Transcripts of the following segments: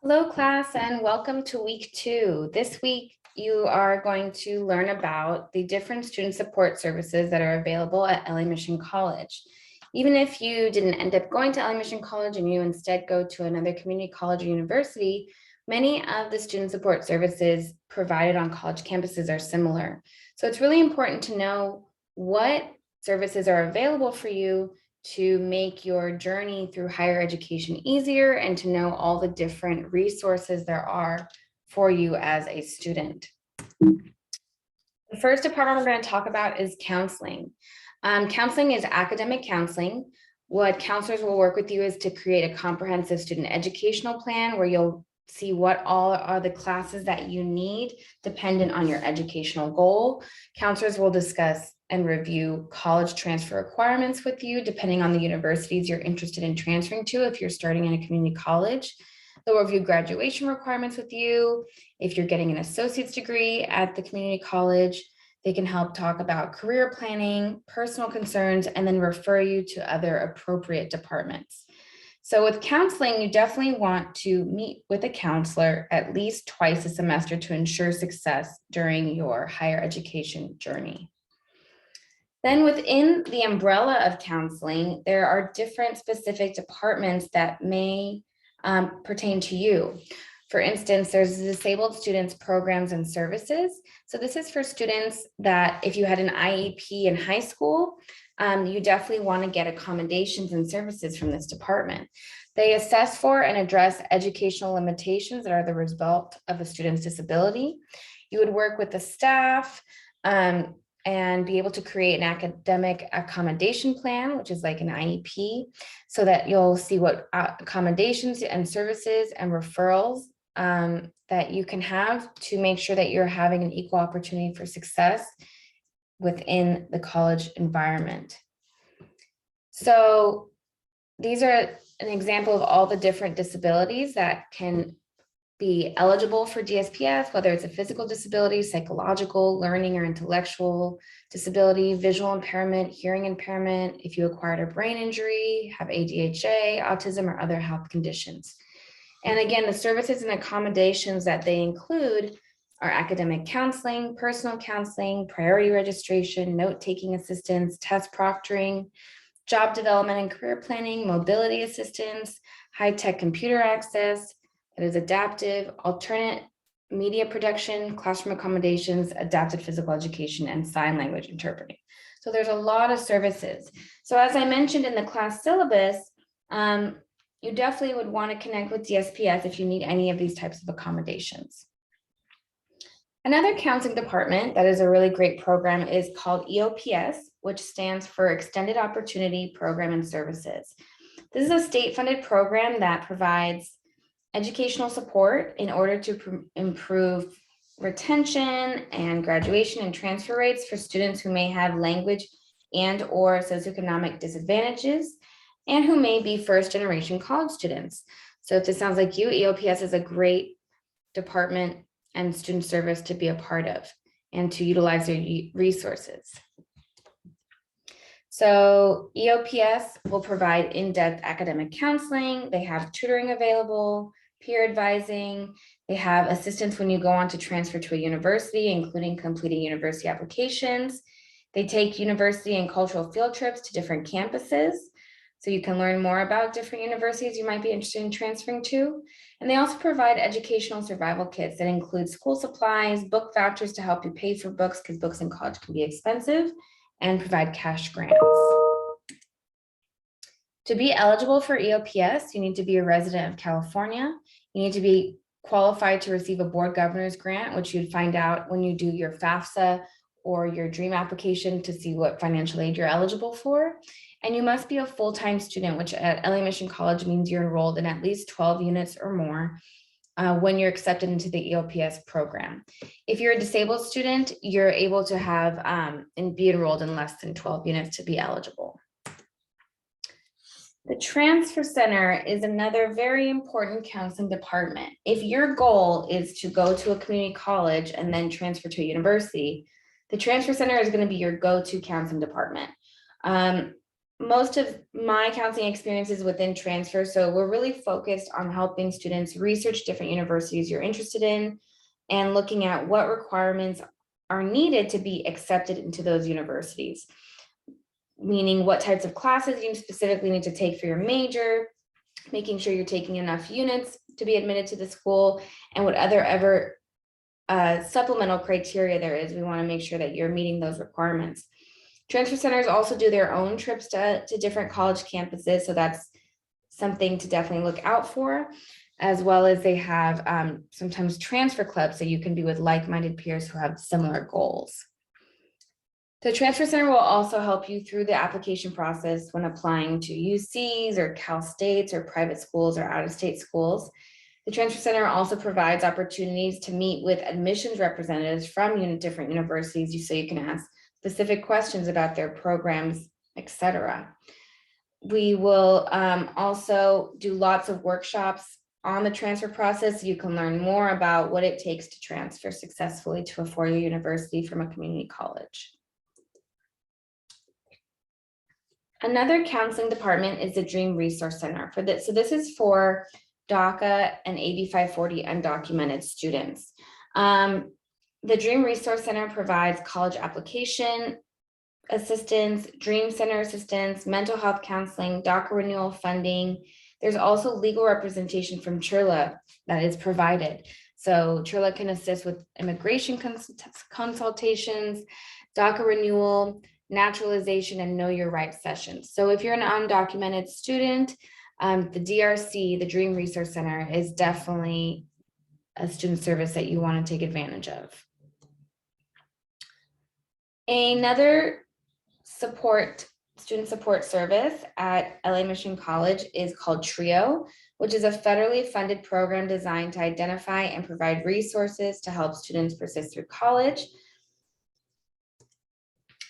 Hello, class, and welcome to week 2. This week, you are going to learn about the different student support services that are available at LA Mission College. Even if you didn't end up going to LA Mission College and you instead go to another community college or university, many of the student support services provided on college campuses are similar. So it's really important to know what services are available for you to make your journey through higher education easier and to know all the different resources there are for you as a student. The first department we're going to talk about is counseling. Counseling is academic counseling. What counselors will work with you is to create a comprehensive student educational plan where you'll see what all are the classes that you need dependent on your educational goal. Counselors will discuss and review college transfer requirements with you, depending on the universities you're interested in transferring to. If you're starting in a community college, they'll review graduation requirements with you. If you're getting an associate's degree at the community college, they can help talk about career planning, personal concerns, and then refer you to other appropriate departments. So with counseling, you definitely want to meet with a counselor at least twice a semester to ensure success during your higher education journey. Then within the umbrella of counseling, there are different specific departments that may pertain to you. For instance, there's disabled students programs and services. So this is for students that if you had an IEP in high school, you definitely want to get accommodations and services from this department. They assess for and address educational limitations that are the result of a student's disability. You would work with the staff and be able to create an academic accommodation plan, which is like an IEP, so that you'll see what accommodations and services and referrals that you can have to make sure that you're having an equal opportunity for success within the college environment. So these are an example of all the different disabilities that can be eligible for DSPS, whether it's a physical disability, psychological, learning or intellectual disability, visual impairment, hearing impairment, if you acquired a brain injury, have ADHD, autism, or other health conditions. And again, the services and accommodations that they include are academic counseling, personal counseling, priority registration, note-taking assistance, test proctoring, job development and career planning, mobility assistance, high-tech computer access, that is adaptive, alternate media production, classroom accommodations, adapted physical education, and sign language interpreting. So there's a lot of services. So as I mentioned in the class syllabus, you definitely would want to connect with DSPS if you need any of these types of accommodations. Another counseling department that is a really great program is called EOPS, which stands for Extended Opportunity Program and Services. This is a state-funded program that provides educational support in order to improve retention and graduation and transfer rates for students who may have language and or socioeconomic disadvantages and who may be first-generation college students. So if this sounds like you, EOPS is a great department and student service to be a part of and to utilize their resources. So EOPS will provide in-depth academic counseling. They have tutoring available, peer advising. They have assistance when you go on to transfer to a university, including completing university applications. They take university and cultural field trips to different campuses, so you can learn more about different universities you might be interested in transferring to. And they also provide educational survival kits that include school supplies, book vouchers to help you pay for books because books in college can be expensive, and provide cash grants. To be eligible for EOPS, you need to be a resident of California. You need to be qualified to receive a board governor's grant, which you'd find out when you do your FAFSA or your DREAM application to see what financial aid you're eligible for. And you must be a full-time student, which at LA Mission College means you're enrolled in at least 12 units or more when you're accepted into the EOPS program. If you're a disabled student, you're able to have and be enrolled in less than 12 units to be eligible. The transfer center is another very important counseling department. If your goal is to go to a community college and then transfer to a university, the transfer center is going to be your go-to counseling department. most of my counseling experience is within transfer. So we're really focused on helping students research different universities you're interested in and looking at what requirements are needed to be accepted into those universities. Meaning what types of classes you specifically need to take for your major, making sure you're taking enough units to be admitted to the school, and what other supplemental criteria there is. We want to make sure that you're meeting those requirements. Transfer centers also do their own trips to different college campuses, so that's something to definitely look out for, as well as they have sometimes transfer clubs, so you can be with like-minded peers who have similar goals. The Transfer Center will also help you through the application process when applying to UCs or Cal States or private schools or out-of-state schools. The Transfer Center also provides opportunities to meet with admissions representatives from different universities, so you can ask specific questions about their programs, etc. We will also do lots of workshops on the transfer process, so you can learn more about what it takes to transfer successfully to a four-year university from a community college. Another counseling department is the Dream Resource Center. So this is for DACA and AB 540 undocumented students. The Dream Resource Center provides college application assistance, Dream Center assistance, mental health counseling, DACA renewal funding. There's also legal representation from CHRLA that is provided. So CHRLA can assist with immigration consultations, DACA renewal, naturalization, and know your rights sessions. So if you're an undocumented student, the DRC, the Dream Resource Center, is definitely a student service that you want to take advantage of. Another student support service at LA Mission College is called TRIO, which is a federally funded program designed to identify and provide resources to help students persist through college.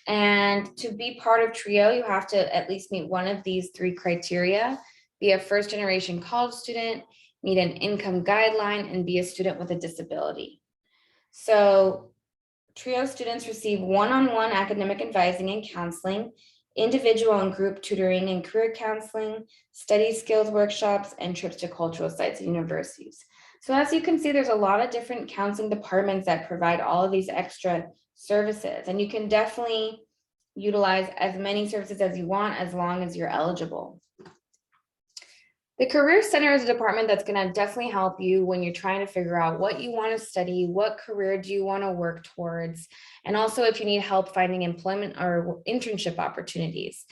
And to be part of TRIO, you have to at least meet one of these three criteria: be a first-generation college student, meet an income guideline, and be a student with a disability. So TRIO students receive one-on-one academic advising and counseling, individual and group tutoring and career counseling, study skills workshops, and trips to cultural sites and universities. So as you can see, there's a lot of different counseling departments that provide all of these extra services, and you can definitely utilize as many services as you want as long as you're eligible. The Career Center is a department that's going to definitely help you when you're trying to figure out what you want to study, what career do you want to work towards, and also if you need help finding employment or internship opportunities.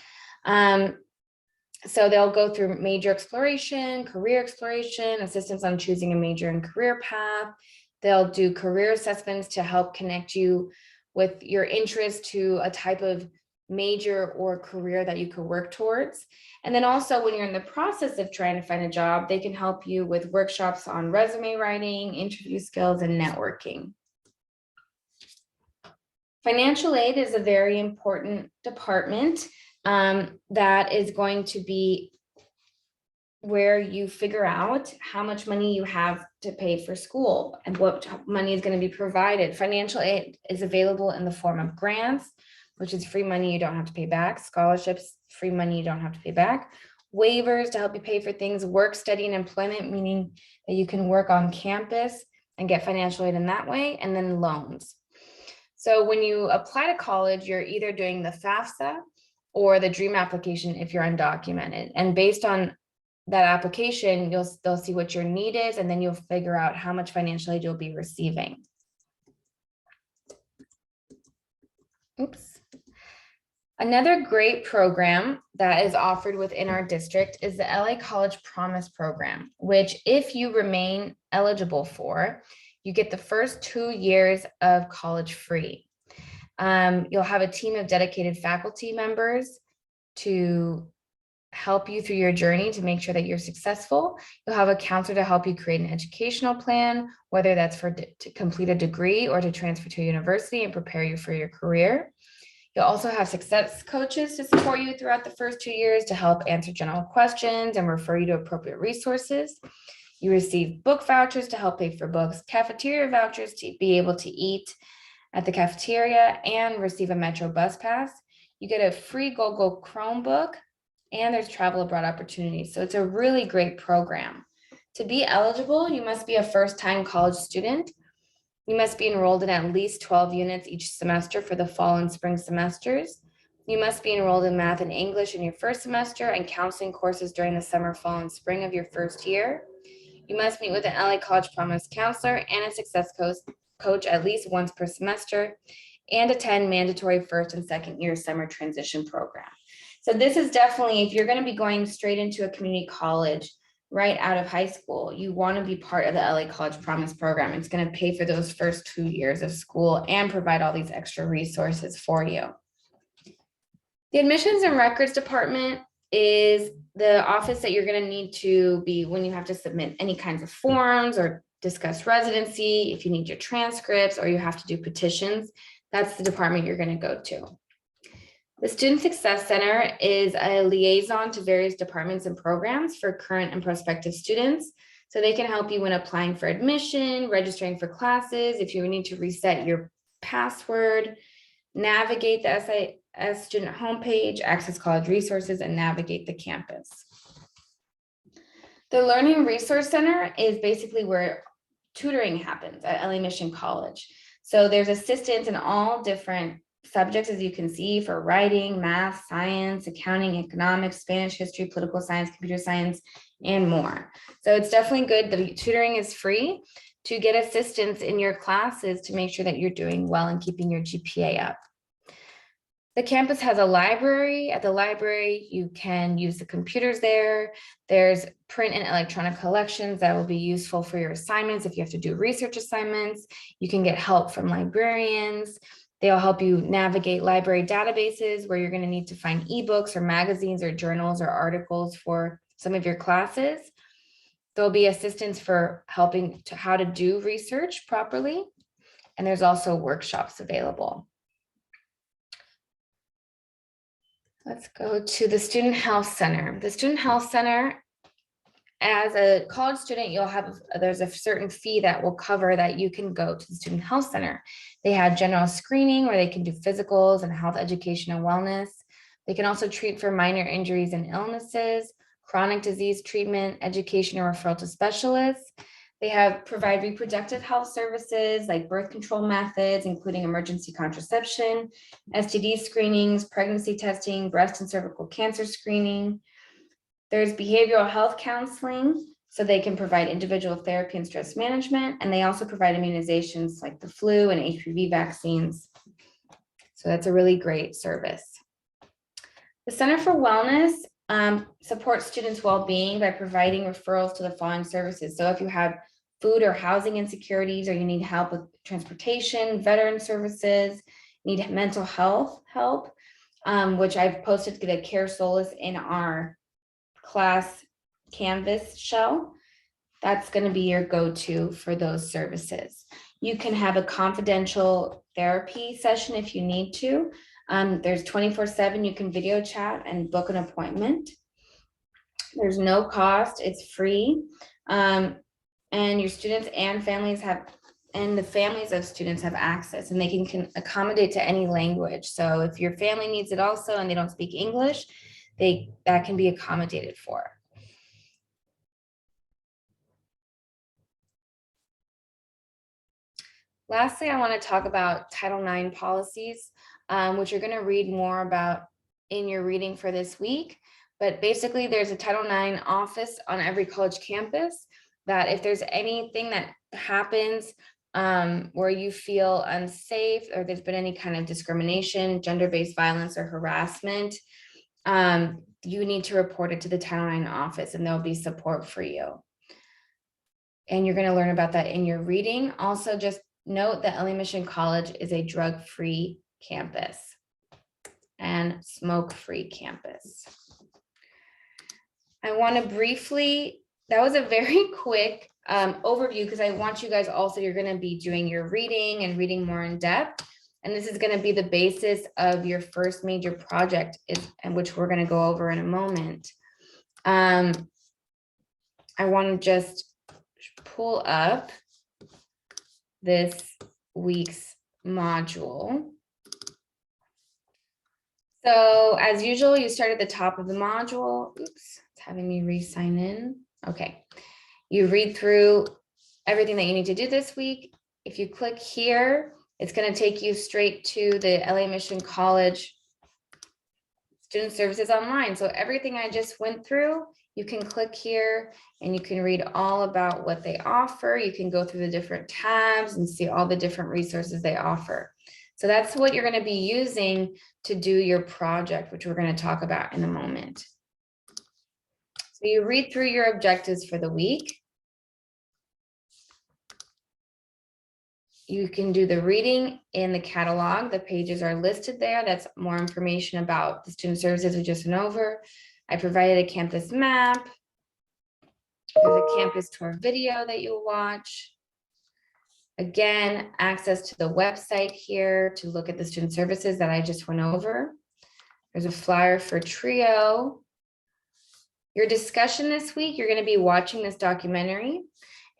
So they'll go through major exploration, career exploration, assistance on choosing a major and career path. They'll do career assessments to help connect you with your interest to a type of major or career that you could work towards. And then also when you're in the process of trying to find a job, they can help you with workshops on resume writing, interview skills, and networking. Financial aid is a very important department that is going to be where you figure out how much money you have to pay for school and what money is going to be provided. Financial aid is available in the form of grants, which is free money you don't have to pay back, scholarships, free money you don't have to pay back, waivers to help you pay for things, work, study, and employment, meaning that you can work on campus and get financial aid in that way, and then loans. So when you apply to college, you're either doing the FAFSA or the DREAM application if you're undocumented. And based on that application, they'll see what your need is, and then you'll figure out how much financial aid you'll be receiving. Oops. Another great program that is offered within our district is the LA College Promise Program, which if you remain eligible for, you get the first 2 years of college free. You'll have a team of dedicated faculty members to help you through your journey to make sure that you're successful. You'll have a counselor to help you create an educational plan, whether that's to complete a degree or to transfer to a university and prepare you for your career. You'll also have success coaches to support you throughout the first 2 years to help answer general questions and refer you to appropriate resources. You receive book vouchers to help pay for books, cafeteria vouchers to be able to eat at the cafeteria, and receive a Metro bus pass. You get a free Google Chromebook and there's travel abroad opportunities. So it's a really great program. To be eligible, you must be a first-time college student. You must be enrolled in at least 12 units each semester for the fall and spring semesters. You must be enrolled in math and English in your first semester and counseling courses during the summer, fall, and spring of your first year. You must meet with an LA College Promise counselor and a success coach at least once per semester and attend mandatory first and second year summer transition program. So this is definitely, if you're going to be going straight into a community college right out of high school, you want to be part of the LA College Promise program. It's going to pay for those first 2 years of school and provide all these extra resources for you. The admissions and records department is the office that you're going to need to be when you have to submit any kinds of forms or discuss residency, if you need your transcripts or you have to do petitions. That's the department you're going to go to. The Student Success Center is a liaison to various departments and programs for current and prospective students. So they can help you when applying for admission, registering for classes, if you need to reset your password, navigate the SIS student homepage, access college resources, and navigate the campus. The Learning Resource Center is basically where tutoring happens at LA Mission College. So there's assistance in all different subjects, as you can see, for writing, math, science, accounting, economics, Spanish, history, political science, computer science, and more. So it's definitely good. The tutoring is free to get assistance in your classes to make sure that you're doing well and keeping your GPA up. The campus has a library. At the library, you can use the computers there. There's print and electronic collections that will be useful for your assignments. If you have to do research assignments, you can get help from librarians. They'll help you navigate library databases where you're going to need to find ebooks or magazines or journals or articles for some of your classes. There'll be assistance for helping to how to do research properly. And there's also workshops available. Let's go to the Student Health Center. The Student Health Center, as a college student, there's a certain fee that will cover that you can go to the Student Health Center. They have general screening where they can do physicals and health education and wellness. They can also treat for minor injuries and illnesses, chronic disease treatment, education or referral to specialists. They provide reproductive health services like birth control methods, including emergency contraception, STD screenings, pregnancy testing, breast and cervical cancer screening. There's behavioral health counseling, so they can provide individual therapy and stress management. And they also provide immunizations like the flu and HPV vaccines. So that's a really great service. The Center for Wellness supports students' well-being by providing referrals to the following services. So if you have food or housing insecurities, or you need help with transportation, veteran services, need mental health help, which I've posted the Care Solace in our class Canvas shell. That's going to be your go-to for those services. You can have a confidential therapy session if you need to. There's 24/7, you can video chat and book an appointment. There's no cost, it's free. And your students and families the families of students have access, and they can accommodate to any language. So if your family needs it also and they don't speak English, that can be accommodated for. Lastly, I want to talk about Title IX policies, which you're going to read more about in your reading for this week. But basically, there's a Title IX office on every college campus that if there's anything that happens where you feel unsafe or there's been any kind of discrimination, gender-based violence or harassment, you need to report it to the Title IX office and there'll be support for you. And you're going to learn about that in your reading. Also, just note that LA Mission College is a drug-free campus and smoke-free campus. I want to briefly, that was a very quick overview because I want you guys also, you're going to be doing your reading and reading more in depth. And this is going to be the basis of your first major project, and which we're going to go over in a moment. I want to just pull up this week's module. So as usual, you start at the top of the module. Oops, it's having me re-sign in. Okay. You read through everything that you need to do this week. If you click here, it's going to take you straight to the LA Mission College Student Services Online. So everything I just went through, you can click here and you can read all about what they offer. You can go through the different tabs and see all the different resources they offer. So that's what you're going to be using to do your project, which we're going to talk about in a moment. So you read through your objectives for the week. You can do the reading in the catalog. The pages are listed there. That's more information about the student services we just went over. I provided a campus map. There's a campus tour video that you'll watch. Again, access to the website here to look at the student services that I just went over. There's a flyer for TRIO. Your discussion this week, you're going to be watching this documentary,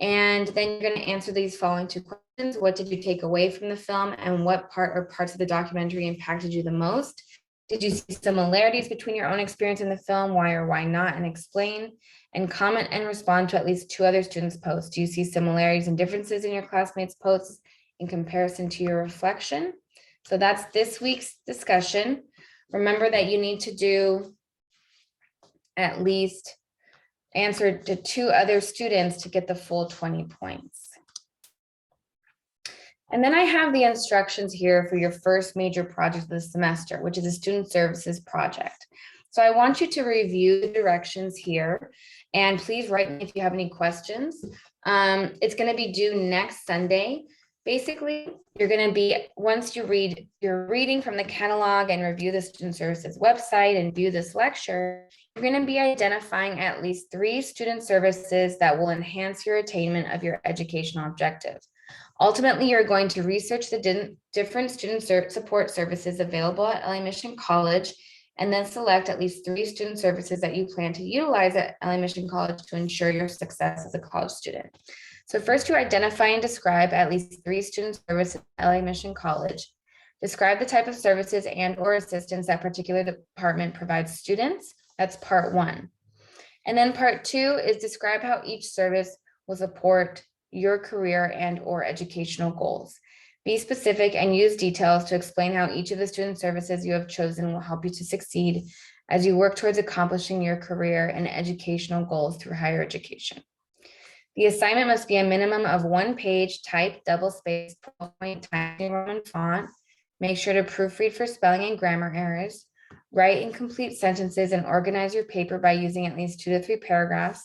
and then you're going to answer these following two questions. What did you take away from the film, and what part or parts of the documentary impacted you the most? Did you see similarities between your own experience in the film? Why or why not? And explain. And comment and respond to at least 2 other students' posts. Do you see similarities and differences in your classmates' posts in comparison to your reflection? So that's this week's discussion. Remember that you need to do at least answer to 2 other students to get the full 20 points. And then I have the instructions here for your first major project of the semester, which is a student services project. So I want you to review the directions here, and please write me if you have any questions. It's going to be due next Sunday. Basically, you're going to be, once you read, you're reading from the catalog and review the student services website and view this lecture, you're going to be identifying at least 3 student services that will enhance your attainment of your educational objectives. Ultimately, you're going to research the different student support services available at LA Mission College, and then select at least 3 student services that you plan to utilize at LA Mission College to ensure your success as a college student. So first, you identify and describe at least 3 student services at LA Mission College. Describe the type of services and or assistance that particular department provides students. That's part 1. And then part 2 is describe how each service will support your career and or educational goals. Be specific and use details to explain how each of the student services you have chosen will help you to succeed as you work towards accomplishing your career and educational goals through higher education. The assignment must be a minimum of 1 page, typed, double-spaced, 12-point Times New Roman font. Make sure to proofread for spelling and grammar errors. Write and complete sentences and organize your paper by using at least 2 to 3 paragraphs.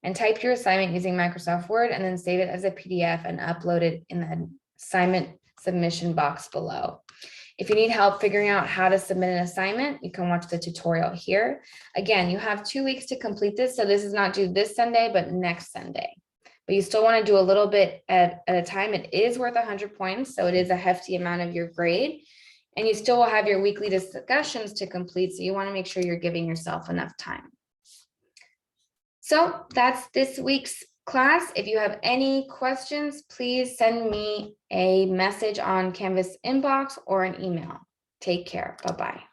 And type your assignment using Microsoft Word, and then save it as a PDF and upload it in the assignment submission box below. If you need help figuring out how to submit an assignment, you can watch the tutorial here. Again, you have 2 weeks to complete this, so this is not due this Sunday, but next Sunday. But you still want to do a little bit at a time. It is worth 100 points, so it is a hefty amount of your grade. And you still will have your weekly discussions to complete, so you want to make sure you're giving yourself enough time. So that's this week's class. If you have any questions, please send me a message on Canvas inbox or an email. Take care. Bye-bye.